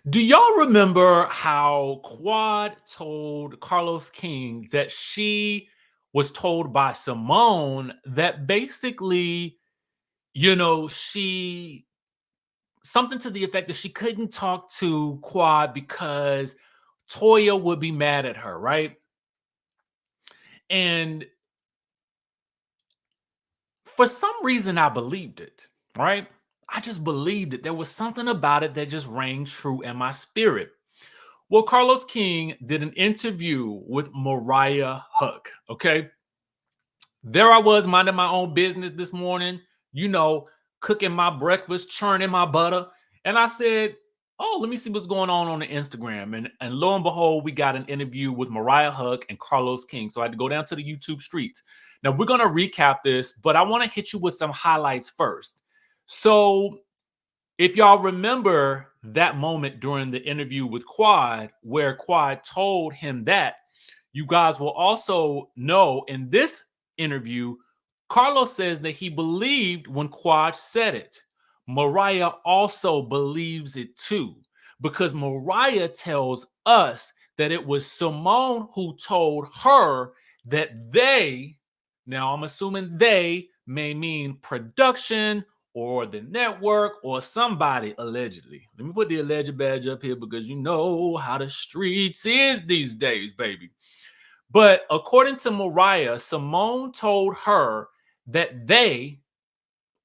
Do y'all remember how Quad told Carlos King that she was told by Simone that basically, she something to the effect that she couldn't talk to Quad because Toya would be mad at her, right? And for some reason, I believed it, right? I just believed it. There was something about it that just rang true in my spirit. Well, Carlos King did an interview with Mariah Huck. Okay. There I was minding my own business this morning, you know, cooking my breakfast, churning my butter. And I said, oh, let me see what's going on the Instagram. And lo and behold, we got an interview with Mariah Huck and Carlos King. So I had to go down to the YouTube streets. Now we're going to recap this, but I want to hit you with some highlights first. So if y'all remember that moment during the interview with Quad, where Quad told him that, you guys will also know in this interview, Carlos says that he believed when Quad said it. Mariah also believes it too, because Mariah tells us that it was Simone who told her that now I'm assuming they may mean production or the network or somebody allegedly. Let me put the alleged badge up here because you know how the streets is these days, baby. But according to Mariah, Simone told her that they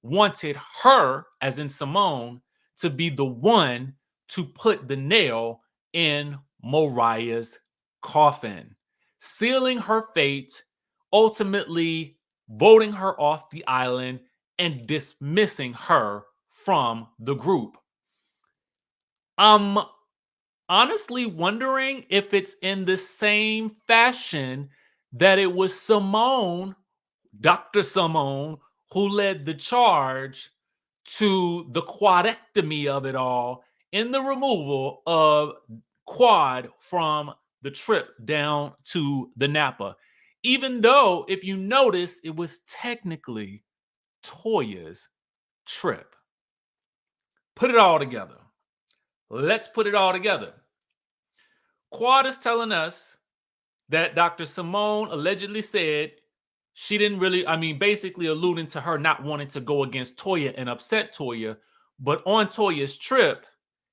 wanted her, as in Simone, to be the one to put the nail in Mariah's coffin, sealing her fate, ultimately voting her off the island and dismissing her from the group. I'm honestly wondering if it's in the same fashion that it was Simone, Dr. Simone, who led the charge to the quadectomy of it all in the removal of Quad from the trip down to the Napa. Even though, if you notice, it was technically Toya's trip. Put it all together. Let's put it all together. Quad is telling us that Dr. Simone allegedly said she didn't really, basically alluding to her not wanting to go against Toya and upset Toya. But on Toya's trip,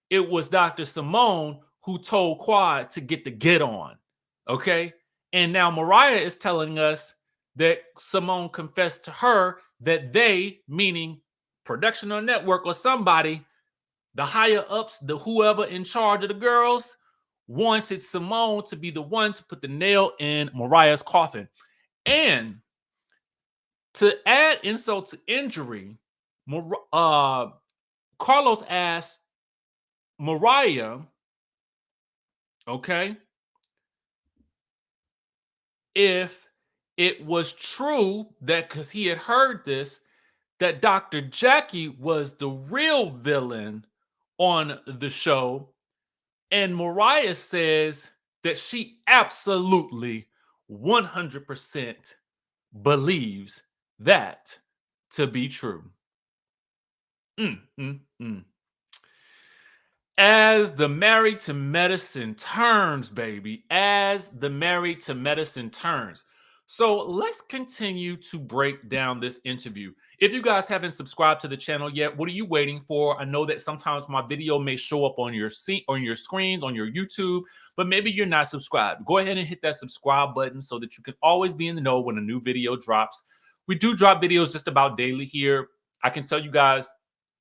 it was Dr. Simone who told Quad to get on. Okay. And now Mariah is telling us that Simone confessed to her that they, meaning production or network or somebody, the higher ups, the whoever in charge of the girls, wanted Simone to be the one to put the nail in Mariah's coffin. And to add insult to injury, Carlos asked Mariah, okay, if it was true that, because he had heard this, that Dr. Jackie was the real villain on the show. And Mariah says that she absolutely 100% believes that to be true. Mm, mm, mm. As the Married to Medicine turns, baby, as the Married to Medicine turns. So let's continue to break down this interview. If you guys haven't subscribed to the channel yet, what are you waiting for? I know that sometimes my video may show up on your screens, on your YouTube, but maybe you're not subscribed. Go ahead and hit that subscribe button so that you can always be in the know when a new video drops. We do drop videos just about daily here. I can tell you guys,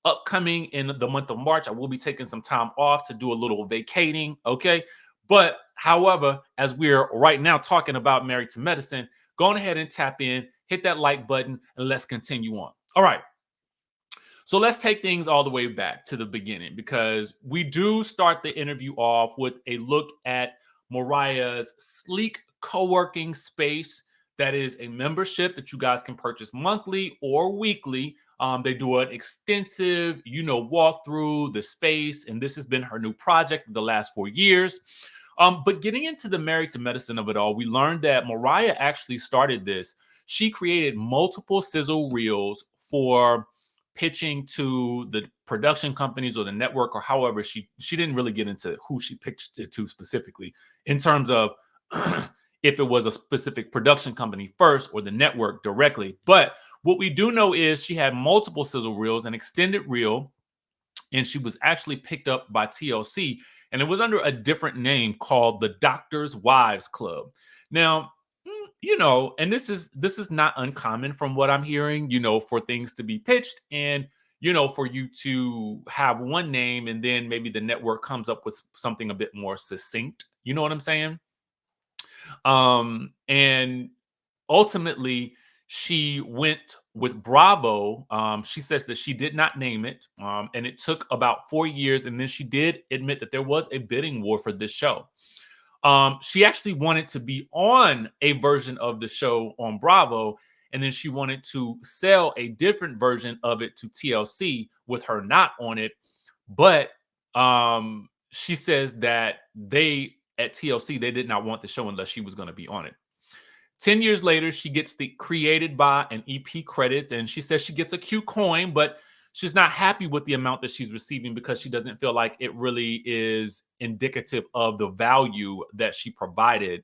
upcoming in the month of March, I will be taking some time off to do a little vacating, okay? But however, as we're right now talking about Married to Medicine, go on ahead and tap in, hit that like button, and let's continue on. All right. So let's take things all the way back to the beginning, because we do start the interview off with a look at Mariah's sleek co-working space. That is a membership that you guys can purchase monthly or weekly. They do an extensive, walk through the space, and this has been her new project the last 4 years. But getting into the Married to Medicine of it all, we learned that Mariah actually started this. She created multiple sizzle reels for pitching to the production companies or the network, or however she didn't really get into who she pitched it to specifically in terms of if it was a specific production company first or the network directly. But what we do know is she had multiple sizzle reels, an extended reel, and she was actually picked up by TLC, and it was under a different name called the Doctor's Wives Club. Now, and this is not uncommon from what I'm hearing, for things to be pitched and for you to have one name and then maybe the network comes up with something a bit more succinct. You know what I'm saying? And ultimately, she went with Bravo. She says that she did not name it, and it took about 4 years. And then she did admit that there was a bidding war for this show. She actually wanted to be on a version of the show on Bravo, and then she wanted to sell a different version of it to TLC with her not on it. But she says that they at TLC, they did not want the show unless she was going to be on it. 10 years later, she gets the created by an EP credits, and she says she gets a cute coin, but she's not happy with the amount that she's receiving because she doesn't feel like it really is indicative of the value that she provided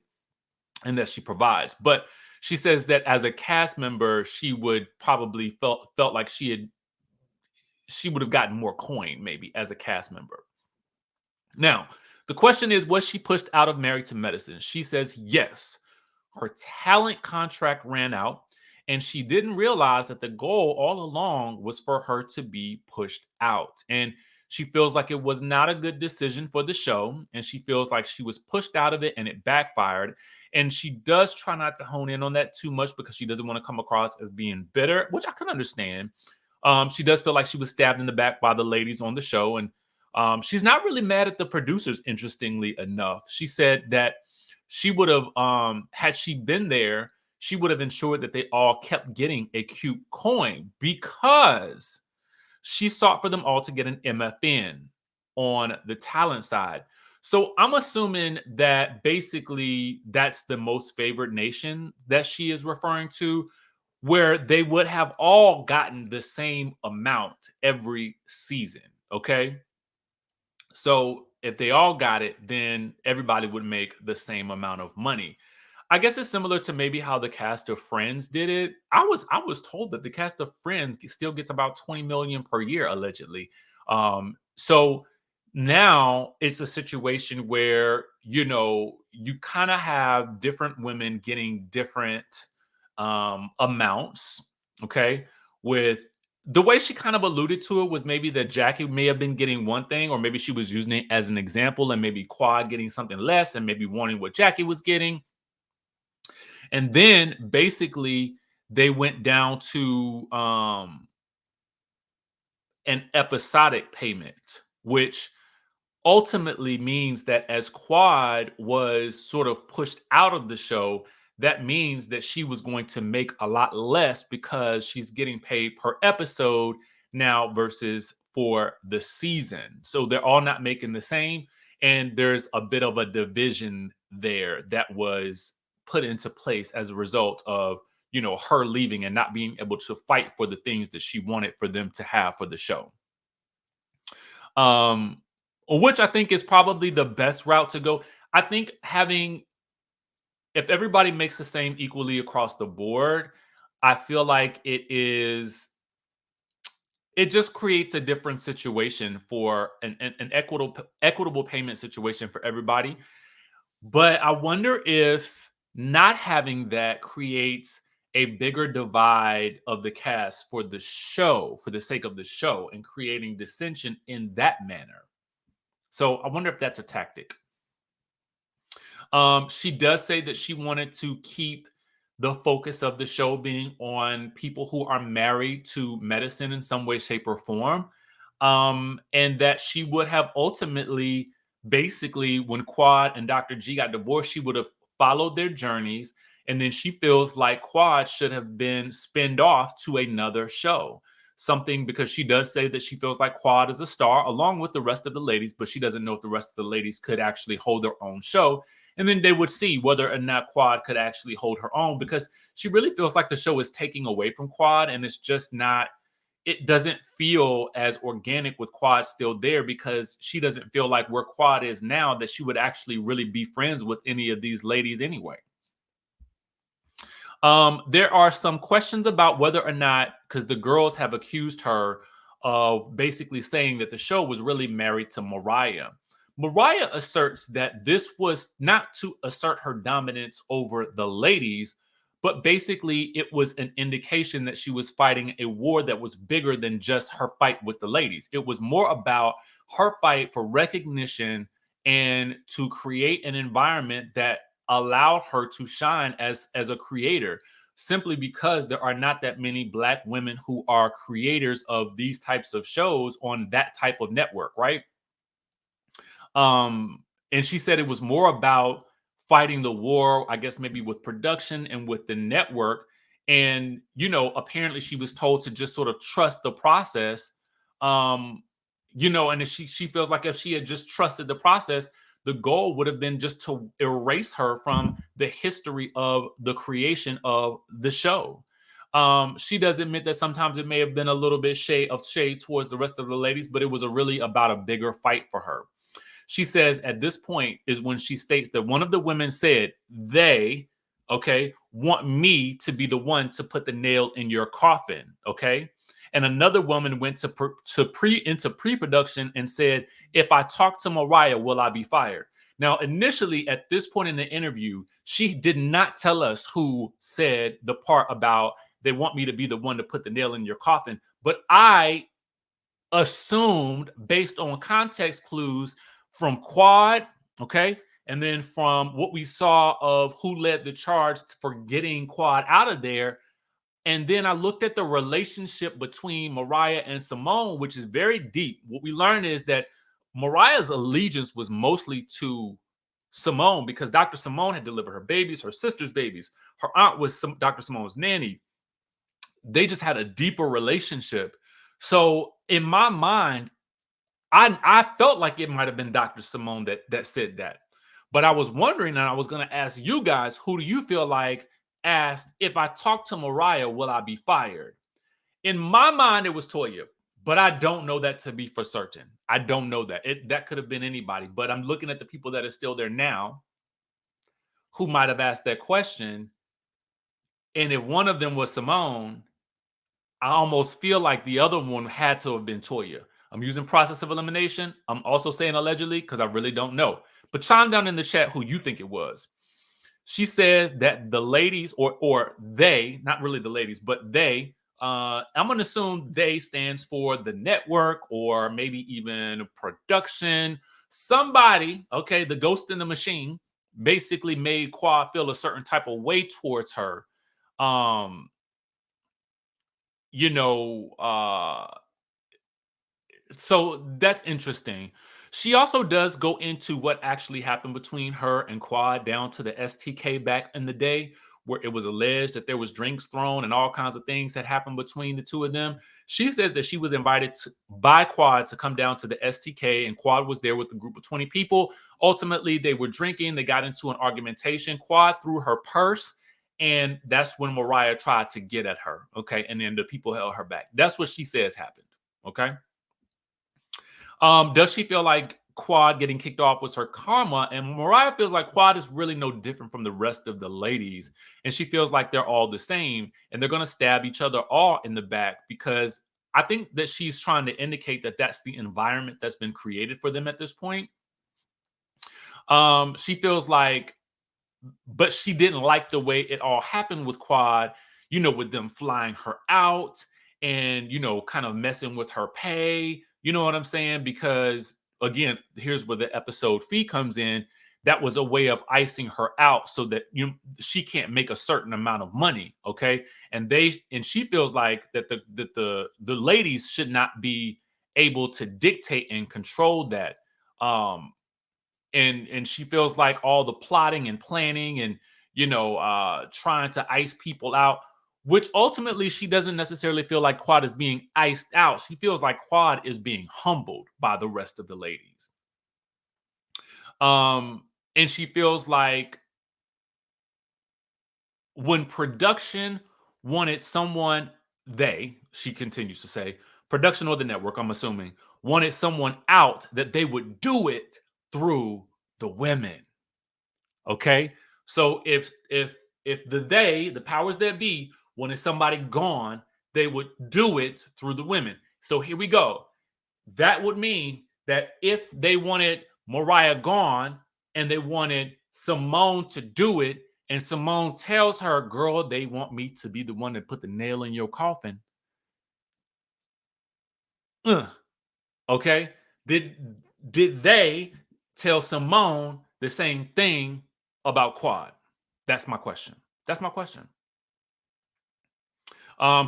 and that she provides. But she says that as a cast member, she would probably felt like she would have gotten more coin maybe as a cast member. Now, the question is, was she pushed out of Married to Medicine? She says yes. Her talent contract ran out, and she didn't realize that the goal all along was for her to be pushed out. And she feels like it was not a good decision for the show, and she feels like she was pushed out of it and it backfired. And she does try not to hone in on that too much because she doesn't want to come across as being bitter, which I can understand. She does feel like she was stabbed in the back by the ladies on the show, and she's not really mad at the producers, interestingly enough. She said that she would have, had she been there, she would have ensured that they all kept getting a cute coin because she sought for them all to get an MFN on the talent side. So I'm assuming that basically that's the most favored nation that she is referring to, where they would have all gotten the same amount every season. Okay. So if they all got it, then everybody would make the same amount of money. I guess it's similar to maybe how the cast of Friends did it. I was told that the cast of Friends still gets about 20 million per year allegedly. So now it's a situation where you kind of have different women getting different amounts. Okay, with the way she kind of alluded to it was maybe that Jackie may have been getting one thing, or maybe she was using it as an example, and maybe Quad getting something less, and maybe wanting what Jackie was getting. And then basically they went down to an episodic payment, which ultimately means that as Quad was sort of pushed out of the show, that means that she was going to make a lot less because she's getting paid per episode now versus for the season. So they're all not making the same. And there's a bit of a division there that was put into place as a result of, her leaving and not being able to fight for the things that she wanted for them to have for the show. Which I think is probably the best route to go. I think if everybody makes the same equally across the board, I feel like it just creates a different situation for an equitable payment situation for everybody. But I wonder if not having that creates a bigger divide of the cast for the show, for the sake of the show, and creating dissension in that manner. So I wonder if that's a tactic. She does say that she wanted to keep the focus of the show being on people who are married to medicine in some way, shape, or form. And that she would have ultimately, basically, when Quad and Dr. G got divorced, she would have followed their journeys. And then she feels like Quad should have been spinned off to another show. Something, because she does say that she feels like Quad is a star along with the rest of the ladies, but she doesn't know if the rest of the ladies could actually hold their own show. And then they would see whether or not Quad could actually hold her own, because she really feels like the show is taking away from Quad, and it's just not it doesn't feel as organic with Quad still there, because she doesn't feel like where Quad is now that she would actually really be friends with any of these ladies anyway. There are some questions about whether or not, because the girls have accused her of basically saying that the show was really married to Mariah. Mariah asserts that this was not to assert her dominance over the ladies, but basically it was an indication that she was fighting a war that was bigger than just her fight with the ladies. It was more about her fight for recognition and to create an environment that allowed her to shine as a creator, simply because there are not that many black women who are creators of these types of shows on that type of network, right? And she said it was more about fighting the war, I guess maybe with production and with the network. And apparently she was told to just sort of trust the process. um and she feels like if she had just trusted the process, the goal would have been just to erase her from the history of the creation of the show. She does admit that sometimes it may have been a little bit shade towards the rest of the ladies, but it was really about a bigger fight for her. She says at this point is when she states that one of the women said, they, okay, want me to be the one to put the nail in your coffin, okay? And another woman went into pre-production and said, if I talk to Mariah, will I be fired? Now, initially at this point in the interview, she did not tell us who said the part about they want me to be the one to put the nail in your coffin, but I assumed based on context clues from Quad, okay, and then from what we saw of who led the charge for getting Quad out of there. And then I looked at the relationship between Mariah and Simone, which is very deep. What we learned is that Mariah's allegiance was mostly to Simone because Dr. Simone had delivered her babies, her sister's babies. Her aunt was Dr. Simone's nanny. They just had a deeper relationship. So in my mind, I felt like it might have been Dr. Simone that said that. But I was wondering, and I was going to ask you guys, who do you feel like asked, if I talk to Mariah, will I be fired? In my mind, it was Toya, but I don't know that to be for certain. I don't know that. That could have been anybody, but I'm looking at the people that are still there now who might have asked that question. And if one of them was Simone, I almost feel like the other one had to have been Toya. I'm using process of elimination. I'm also saying allegedly because I really don't know. But chime down in the chat who you think it was. She says that the ladies, or they, not really the ladies, but they, I'm going to assume they stands for the network or maybe even production. Somebody, okay, the ghost in the machine basically made Quad feel a certain type of way towards her. Um, you know, so that's interesting. She also does go into what actually happened between her and Quad down to the STK back in the day, where it was alleged that there was drinks thrown and all kinds of things that happened between the two of them. She says that she was invited by Quad to come down to the STK, and Quad was there with a group of 20 people. Ultimately, they were drinking. They got into an argumentation. Quad threw her purse, and that's when Mariah tried to get at her. Okay, and then the people held her back. That's what she says happened. Okay. Does she feel like Quad getting kicked off was her karma? And Mariah feels like Quad is really no different from the rest of the ladies. And she feels like they're all the same and they're going to stab each other all in the back because I think that she's trying to indicate that that's the environment that's been created for them at this point. She feels like, but she didn't like the way it all happened with Quad, with them flying her out and, kind of messing with her pay. You know what I'm saying? Because again, here's where the episode fee comes in. That was a way of icing her out so that she can't make a certain amount of money. Okay. And she feels like the ladies should not be able to dictate and control that. And she feels like all the plotting and planning and trying to ice people out, which ultimately she doesn't necessarily feel like Quad is being iced out. She feels like Quad is being humbled by the rest of the ladies. And she feels like when production wanted someone she continues to say, production or the network, I'm assuming, wanted someone out that they would do it through the women. Okay. So if the powers that be, wanted somebody gone, they would do it through the women. So here we go. That would mean that if they wanted Mariah gone and they wanted Simone to do it, and Simone tells her, girl, they want me to be the one that put the nail in your coffin. Uh, okay. Did did they tell Simone the same thing about Quad? That's my question. That's my question.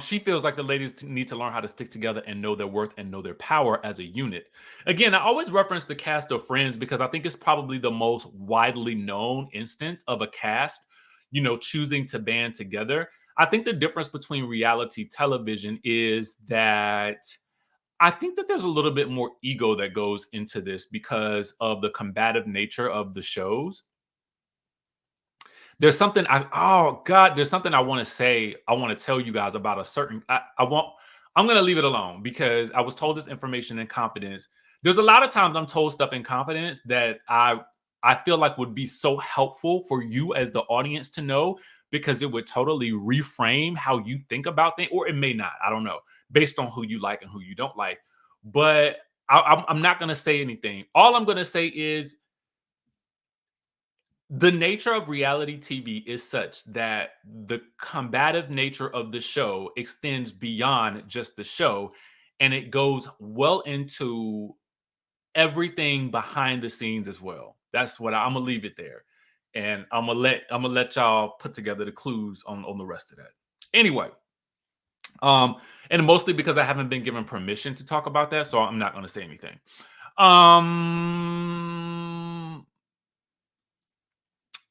She feels like the ladies need to learn how to stick together and know their worth and know their power as a unit. Again, I always reference the cast of Friends because I think it's probably the most widely known instance of a cast, choosing to band together. I think the difference between reality television is that I think that there's a little bit more ego that goes into this because of the combative nature of the shows. There's something I want to say. I want to tell you guys about a certain. I'm gonna leave it alone because I was told this information in confidence. There's a lot of times I'm told stuff in confidence that I feel like would be so helpful for you as the audience to know because it would totally reframe how you think about things, or it may not. I don't know, based on who you like and who you don't like. But I'm not gonna say anything. All I'm gonna say is the nature of reality TV is such that the combative nature of the show extends beyond just the show and it goes well into everything behind the scenes as well. That's what I'm gonna leave it there. And I'm gonna let y'all put together the clues on the rest of that. Anyway, um, and mostly because I haven't been given permission to talk about that, so I'm not gonna say anything. Um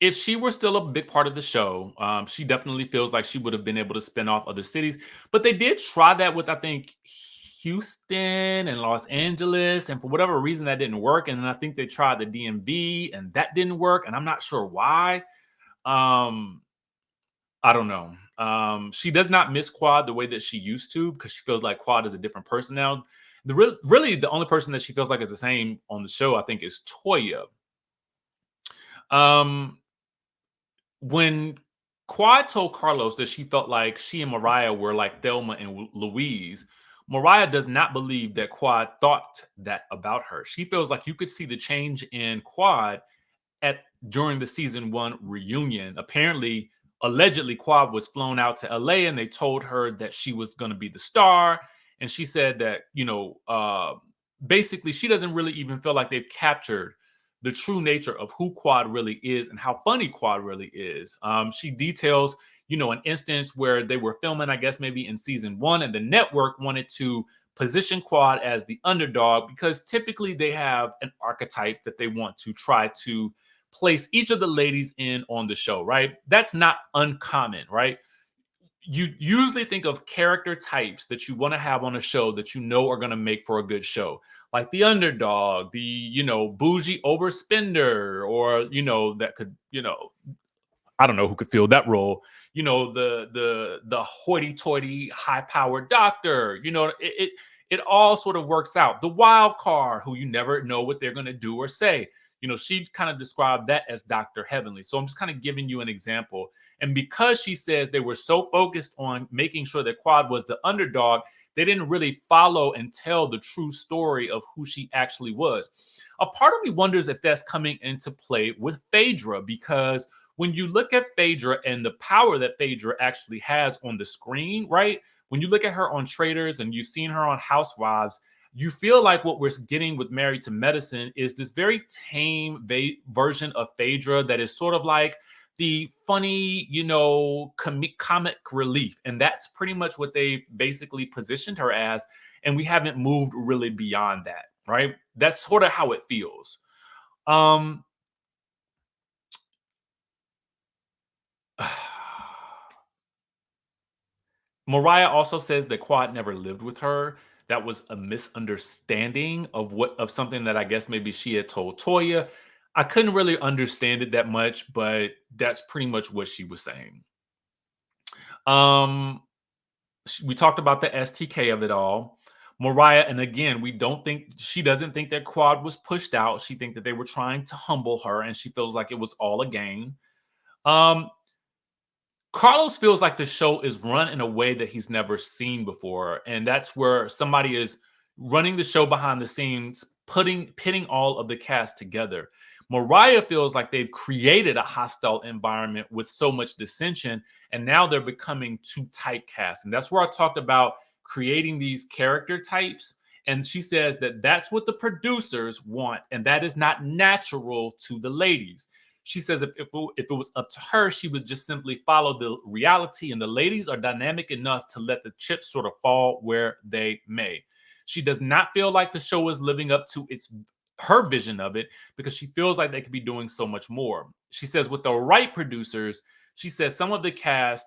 if she were still a big part of the show, she definitely feels like she would have been able to spin off other cities. But they did try that with, I think, Houston and Los Angeles. And for whatever reason, that didn't work. And then I think they tried the DMV and that didn't work. And I'm not sure why. Um, I don't know. She does not miss Quad the way that she used to because she feels like Quad is a different person now. Really, the only person that she feels like is the same on the show, I think, is Toya. Um, when Quad told Carlos that she felt like she and Mariah were like Thelma and Louise, Mariah does not believe that Quad thought that about her. She feels like you could see the change in Quad at during the season 1 reunion. Apparently, allegedly, Quad was flown out to LA and they told her that she was going to be the star. And she said that, basically, she doesn't really even feel like they've captured the true nature of who Quad really is and how funny Quad really is. She details, an instance where they were filming, I guess maybe in season 1, and the network wanted to position Quad as the underdog because typically they have an archetype that they want to try to place each of the ladies in on the show, right? That's not uncommon, right? You usually think of character types that you want to have on a show that you know are going to make for a good show, like the underdog, the bougie overspender, or that could I don't know who could fill that role. The hoity-toity, high-powered doctor. It all sort of works out. The wild card, who you never know what they're going to do or say. She kind of described that as Dr. Heavenly. So I'm just kind of giving you an example. And because she says they were so focused on making sure that Quad was the underdog, they didn't really follow and tell the true story of who she actually was. A part of me wonders if that's coming into play with Phaedra, because when you look at Phaedra and the power that Phaedra actually has on the screen, right? When you look at her on Traders and you've seen her on Housewives, you feel like what we're getting with Married to Medicine is this very tame version of Phaedra that is sort of like the funny, comic relief. And that's pretty much what they basically positioned her as. And we haven't moved really beyond that, right? That's sort of how it feels. Um, Mariah also says that Quad never lived with her. That was a misunderstanding of something that I guess maybe she had told Toya. I couldn't really understand it that much, but that's pretty much what she was saying. Um, We talked about the STK of it all. Mariah, and again, she doesn't think that Quad was pushed out. She think that they were trying to humble her, and she feels like it was all a game. Um, Carlos feels like the show is run in a way that he's never seen before, and that's where somebody is running the show behind the scenes, pitting all of the cast together. Mariah feels like they've created a hostile environment with so much dissension, and now they're becoming too typecast. And that's where I talked about creating these character types. And she says that that's what the producers want, and that is not natural to the ladies. She says if it was up to her, she would just simply follow the reality, and the ladies are dynamic enough to let the chips sort of fall where they may. She does not feel like the show is living up to her vision of it because she feels like they could be doing so much more. She says with the right producers, she says some of the cast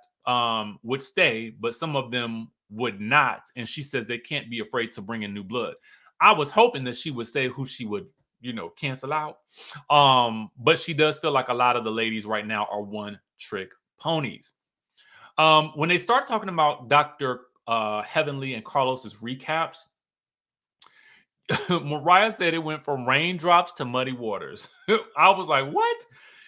would stay, but some of them would not. And she says they can't be afraid to bring in new blood. I was hoping that she would say who she would, cancel out. But she does feel like a lot of the ladies right now are one trick ponies. When they start talking about Dr. Heavenly and Carlos's recaps, Mariah said it went from raindrops to muddy waters. I was like, what?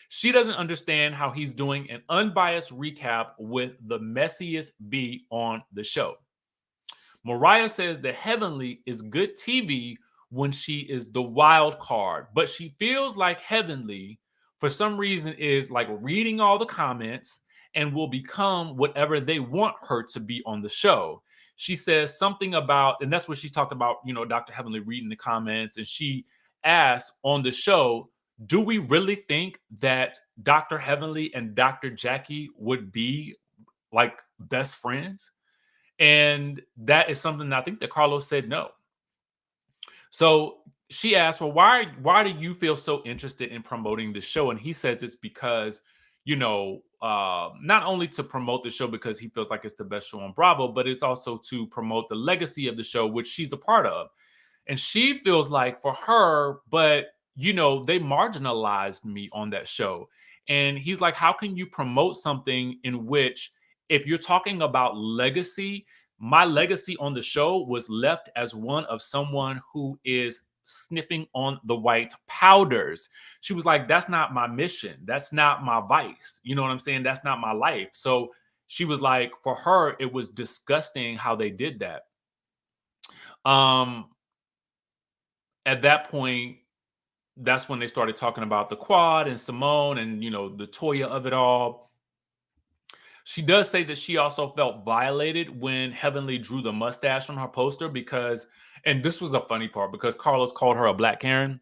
She doesn't understand how he's doing an unbiased recap with the messiest beat on the show. Mariah says that Heavenly is good TV when she is the wild card, but she feels like Heavenly, for some reason, is like reading all the comments and will become whatever they want her to be on the show. She says something about, and that's what she talked about, Dr. Heavenly reading the comments, and she asked on the show, do we really think that Dr. Heavenly and Dr. Jackie would be like best friends? And that is something that I think that Carlos said no. So she asked, well, why do you feel so interested in promoting the show? And he says it's because, not only to promote the show because he feels like it's the best show on Bravo, but it's also to promote the legacy of the show, which she's a part of. And she feels like for her, but they marginalized me on that show. And he's like, how can you promote something in which, if you're talking about legacy, my legacy on the show was left as one of someone who is sniffing on the white powders. She was like, that's not my mission. That's not my vice. You know what I'm saying? That's not my life. So she was like, for her, it was disgusting how they did that. At that point, that's when they started talking about the quad and Simone and, the Toya of it all. She does say that she also felt violated when Heavenly drew the mustache on her poster because, and this was a funny part because Carlos called her a black Karen.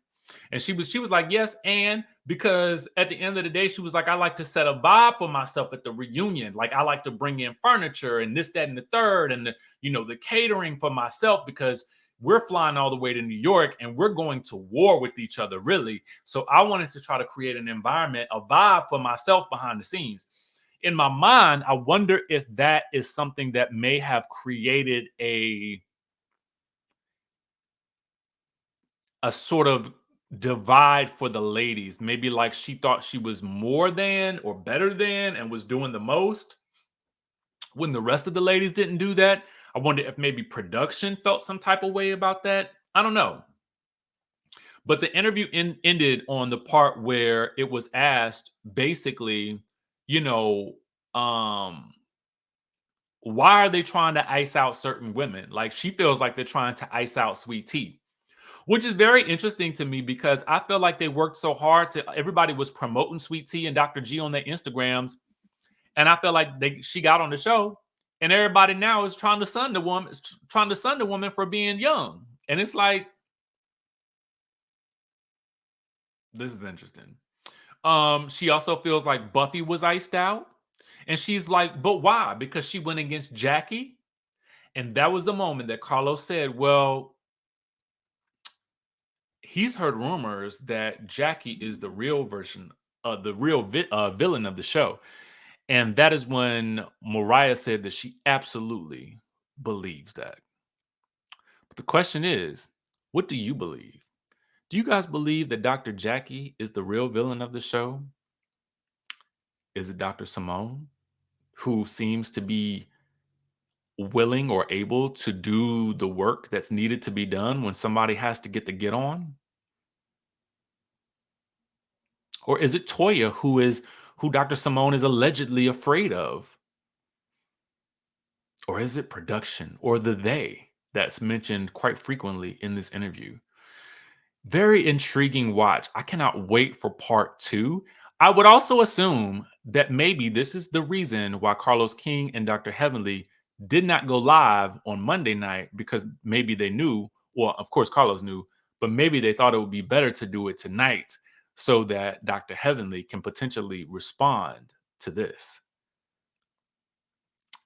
And she was like, yes, and because at the end of the day, she was like, I like to set a vibe for myself at the reunion. Like I like to bring in furniture and this, that, and the third, and the catering for myself because we're flying all the way to New York and we're going to war with each other, really. So I wanted to try to create an environment, a vibe for myself behind the scenes. In my mind, I wonder if that is something that may have created a sort of divide for the ladies. Maybe like she thought she was more than or better than and was doing the most when the rest of the ladies didn't do that. I wonder if maybe production felt some type of way about that. I don't know. But the interview ended on the part where it was asked basically, you know, um, why are they trying to ice out certain women? Like she feels like they're trying to ice out Sweet Tea, which is very interesting to me because I feel like they worked so hard to everybody was promoting Sweet Tea and Dr. G on their Instagrams. And I feel like she got on the show and everybody now is trying to sun the woman for being young. And it's like, this is interesting. She also feels like Buffy was iced out. And she's like, but why? Because she went against Jackie. And that was the moment that Carlos said, well, he's heard rumors that Jackie is the real version of the real villain of the show. And that is when Mariah said that she absolutely believes that. But the question is, what do you believe? Do you guys believe that Dr. Jackie is the real villain of the show? Is it Dr. Simone, who seems to be willing or able to do the work that's needed to be done when somebody has to get on? Or is it Toya who Dr. Simone is allegedly afraid of? Or is it production or the they that's mentioned quite frequently in this interview? Very intriguing watch. I cannot wait for part two. I would also assume that maybe this is the reason why Carlos King and Dr. Heavenly did not go live on Monday night, because maybe they knew, well, of course, Carlos knew, but maybe they thought it would be better to do it tonight so that Dr. Heavenly can potentially respond to this.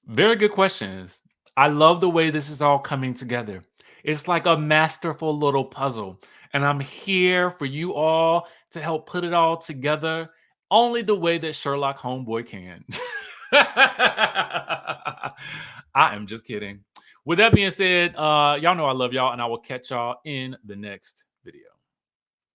Very good questions. I love the way this is all coming together. It's like a masterful little puzzle. And I'm here for you all to help put it all together only the way that Sherlock Homeboy can. I am just kidding. With that being said, y'all know I love y'all, and I will catch y'all in the next video.